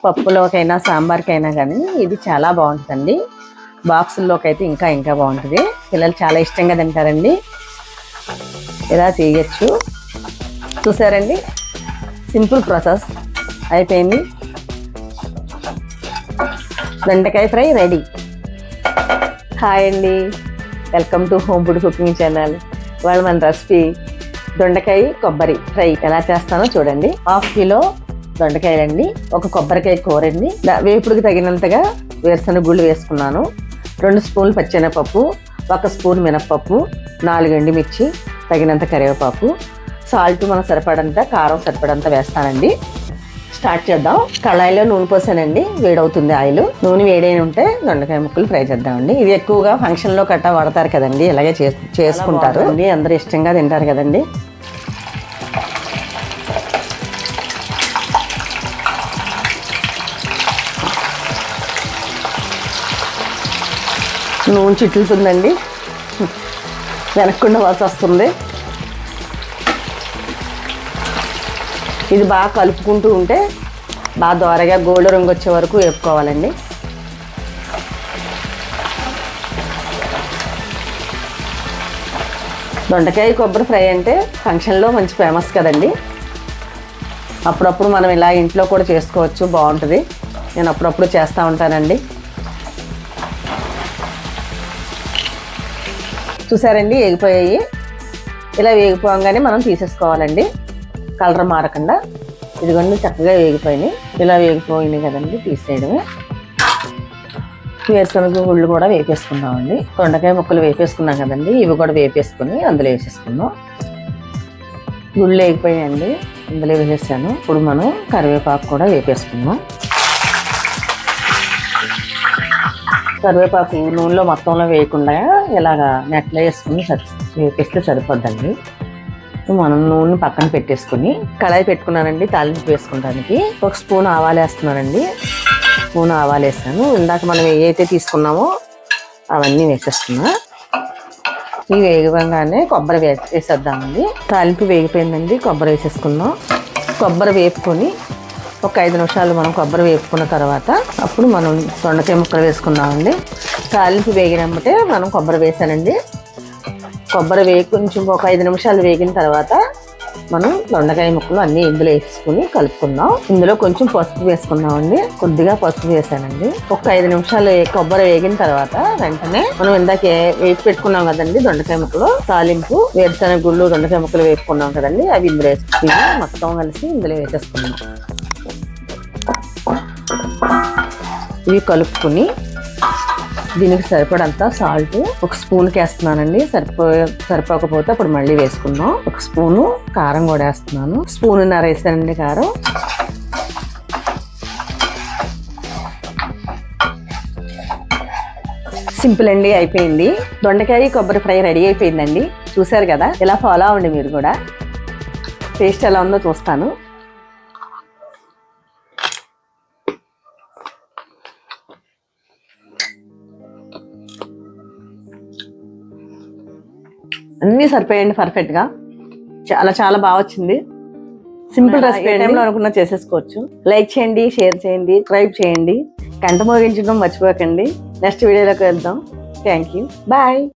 పప్పులోకైనా సాంబార్కైనా కానీ ఇది చాలా బాగుంటుందండి. బాక్సుల్లోకి అయితే ఇంకా ఇంకా బాగుంటుంది. పిల్లలు చాలా ఇష్టంగా తింటారండి. ఇలా చేయొచ్చు. చూసారండి, సింపుల్ ప్రాసెస్ అయిపోయింది. దొండకాయ ఫ్రై రెడీ. హాయ్ అండి, welcome to home food cooking channel. ఇవాళ మన రెసిపీ దొండకాయ కొబ్బరి ఫ్రై ఎలా చేస్తానో చూడండి. 1/2 కిలో దొండకాయలండి, ఒక కొబ్బరికాయ కూర అండి, వేపుడికి తగినంతగా వేరుశనగ గుళ్ళు వేసుకున్నాను, 2 స్పూన్లు పచ్చెనపప్పు, 1 స్పూన్ మినప్పప్పు, 4 ఎండుమిర్చి, తగినంత కరివేపాకు, సాల్ట్ మనం సరిపడంత, కారం సరిపడంత వేస్తానండి. స్టార్ట్ చేద్దాం. కళాయిలో నూనె పోసానండి, వేడవుతుంది ఆయిల్. నూనె వేడైన ఉంటే దొండకాయ ముక్కలు ఫ్రై చేద్దామండి. ఇది ఎక్కువగా ఫంక్షన్లో కట్టా వాడతారు కదండి, ఇలాగే చేసుకుంటారు అండి, అందరూ ఇష్టంగా తింటారు కదండి. నూనె చిట్లుతుందండి, వెనక్కుండా వాసన వస్తుంది. ఇది బాగా కలుపుకుంటూ ఉంటే బాగా దోరగా గోల్డ్ రంగు వచ్చే వరకు వేపుకోవాలండి. దొండకాయ కొబ్బరి ఫ్రై అంటే ఫంక్షన్లో మంచి ఫేమస్ కదండి. అప్పుడప్పుడు మనం ఇలా ఇంట్లో కూడా చేసుకోవచ్చు, బాగుంటుంది. నేను అప్పుడప్పుడు చేస్తూ ఉంటానండి. చూసారండి, వేగిపోయాయి. ఇలా వేగిపోగానే మనం తీసేసుకోవాలండి, కలర్ మారకుండా. ఇదిగోండి, చక్కగా వేగిపోయినాయి. ఇలా వేగిపోయినాయి కదండి, తీసేయడమే. వేరుశనగ గుళ్ళు కూడా వేపేసుకుందామండి. దొండకాయ ముక్కలు వేపేసుకున్నాం కదండి, ఇవి కూడా వేపేసుకుని అందులో వేసేసుకుందాం. గుళ్ళు వేగిపోయాయండి, అందులో వేసేసాను. ఇప్పుడు మనం కరివేపాకు కూడా వేపేసుకుందాం. కరివేపాకు నూనెలో మొత్తంలో వేయకుండా ఇలాగా నెట్లో వేసుకుని వేపేస్తే సరిపోద్దండి. మనం నూనె పక్కన పెట్టేసుకుని కళాయి పెట్టుకున్నానండి తాలింపు వేసుకుంటానికి. 1 స్పూన్ ఆవాలు వేస్తున్నానండి. స్పూన్ ఆవాలు వేసాను. ఇందాక మనం ఏవైతే తీసుకున్నామో అవన్నీ వేసేస్తున్నా. ఇవి వేగంగానే కొబ్బరి వేసేద్దామండి. తాలింపు వేగిపోయిందండి, కొబ్బరి వేసేసుకుందాం. కొబ్బరి వేపుకొని ఒక 5 నిమిషాలు మనం కొబ్బరి వేపుకున్న తర్వాత అప్పుడు మనం దొండకాయ ముక్కలు వేసుకుందామండి. తాలింపు వేగినమ్మటే మనం కొబ్బరి వేసానండి. కొబ్బరి కొంచెం ఒక 5 నిమిషాలు వేగిన తర్వాత మనం దొండకాయ ముక్కలు అన్నీ ఇందులో వేసుకుని కలుపుకుందాం. ఇందులో కొంచెం పసుపు వేసుకుందామండి, కొద్దిగా పసుపు వేసానండి. ఒక 5 నిమిషాలు కొబ్బరి వేగిన తర్వాత వెంటనే మనం ఇందాక వేసి పెట్టుకున్నాం కదండి దొండకాయ ముక్కలు, తాలింపు వేరుశనగ గుళ్ళు దొండకాయ ముక్కలు వేసుకున్నాం కదండి, అవి ఇందులో వేసుకుని మొత్తం కలిసి ఇందులో వేసేసుకున్నాం. ఇవి కలుపుకుని దీనికి సరిపడంత సాల్ట్ 1 స్పూన్కి వేస్తున్నానండి. సరిపోకపోతే అప్పుడు మళ్ళీ వేసుకుందాం. 1 స్పూను కారం కూడా వేస్తున్నాను. 1.5 స్పూన్ వేసానండి కారం. సింపుల్ అండి, అయిపోయింది. దొండకాయ కొబ్బరి ఫ్రై రెడీ అయిపోయిందండి. చూసారు కదా, ఇలా ఫాలో అవ్వండి మీరు కూడా. టేస్ట్ ఎలా ఉందో చూస్తాను. అన్నీ సరిపోయండి పర్ఫెక్ట్గా. చాలా చాలా బాగా వచ్చింది. సింపుల్ రెసిపీ, టైంలో అనుకున్నా చేసేసుకోవచ్చు. లైక్ చేయండి, షేర్ చేయండి, సబ్స్క్రైబ్ చేయండి, గంట మోగించడం మర్చిపోకండి. నెక్స్ట్ వీడియోలోకి వెళ్దాం. Thank you, bye.